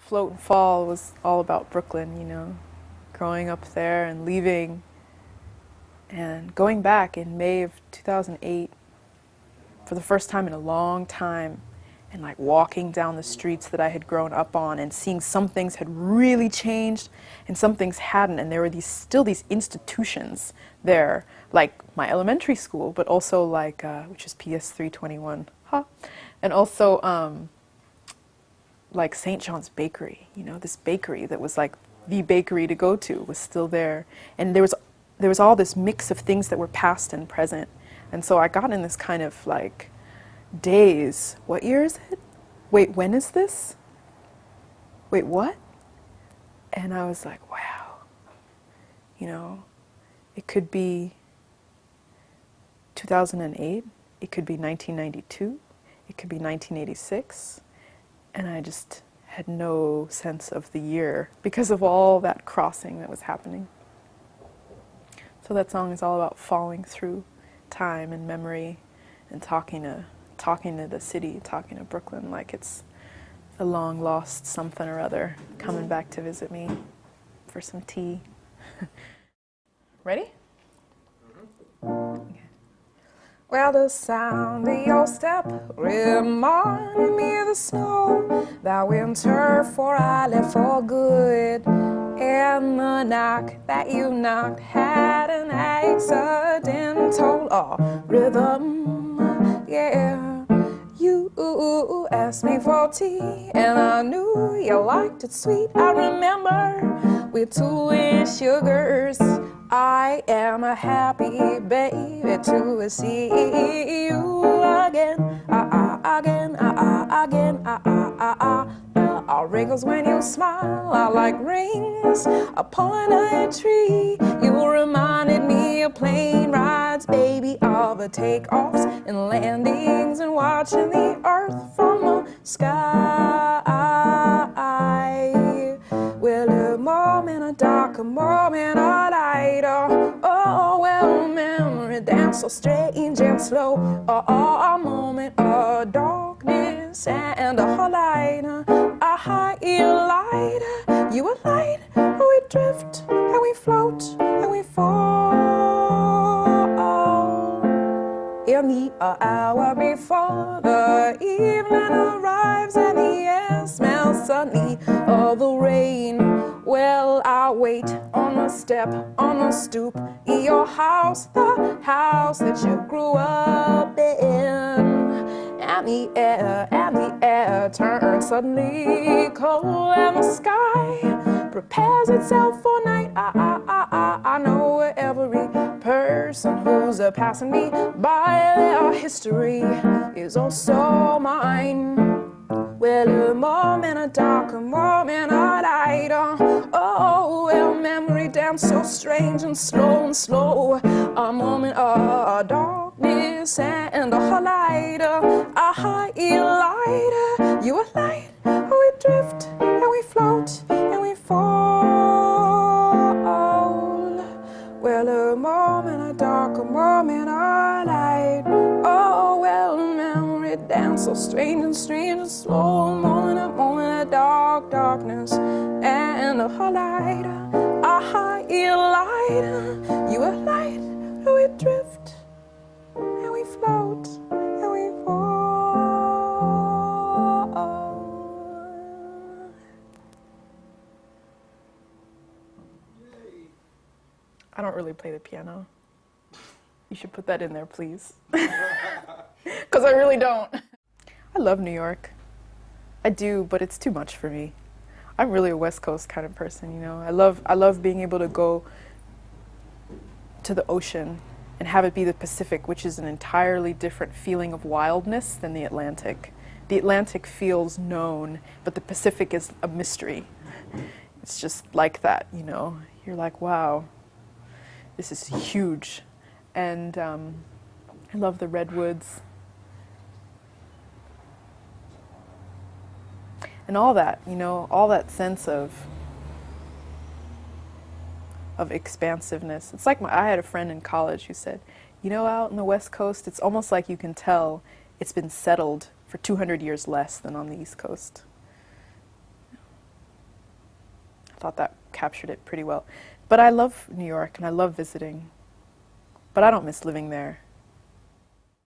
Float and Fall was all about Brooklyn, you know, growing up there and leaving and going back in May of 2008 for the first time in a long time, and like walking down the streets that I had grown up on and seeing some things had really changed and some things hadn't, and there were still these institutions there, like my elementary school, but also like, which is PS 321, huh? And also like St. John's Bakery, you know, this bakery that was like the bakery to go to was still there. And there was all this mix of things that were past and present. And so I got in this kind of like daze. What year is it? Wait, when is this? Wait, what? And I was like, wow, you know, it could be 2008, it could be 1992, it could be 1986, and I just had no sense of the year because of all that crossing that was happening. So that song is all about falling through time and memory and talking to the city, talking to Brooklyn like it's a long lost something or other coming back to visit me for some tea. Ready? Okay. Well, the sound of your step reminded me of the snow that winter before I left for good. And the knock that you knocked had an accidental rhythm, yeah. You asked me for tea, and I knew you liked it sweet. I remember we two sugars. I am a happy baby to see you again, again, again, wrinkles when you smile are like rings upon a tree. You reminded me of plane rides, baby, of the takeoffs and landings and watching the earth from the sky. Well, a moment, a darker moment, a lighter. Oh, well, memory dance so strange and slow. A moment of darkness and a lighter, a highlighter. You a light, and we drift, and we float, and we fall. In the hour before the evening arrives and the air smells sunny of the rain. Well, I'll wait on the step, on the stoop, in your house, the house that you grew up in. And the air turns suddenly cold, and the sky prepares itself for night. I know every person who's passing me by, their history is also mine. Well, a moment, a darker moment, a lighter. Oh, well, memory dance so strange and slow. A moment of darkness and a lighter, a highlighter. You a light, and we drift, and we float, and we fall. Well, a moment, a darker moment, a light. Oh, well, memory dance so strange and slow. Moment of darkness and a lighter, a highlighter. You a light, and we drift, and we float, and we fall. I don't really play the piano. You should put that in there, please. Because I really don't. I love New York. I do, but it's too much for me. I'm really a West Coast kind of person, you know. I love being able to go to the ocean and have it be the Pacific, which is an entirely different feeling of wildness than the Atlantic. The Atlantic feels known, but the Pacific is a mystery. It's just like that, you know. You're like, wow, this is huge. And I love the redwoods. And all that, you know, all that sense of expansiveness. It's like I had a friend in college who said, you know, out in the West Coast, it's almost like you can tell it's been settled for 200 years less than on the East Coast. thought that captured it pretty well. But I love New York and I love visiting. But I don't miss living there.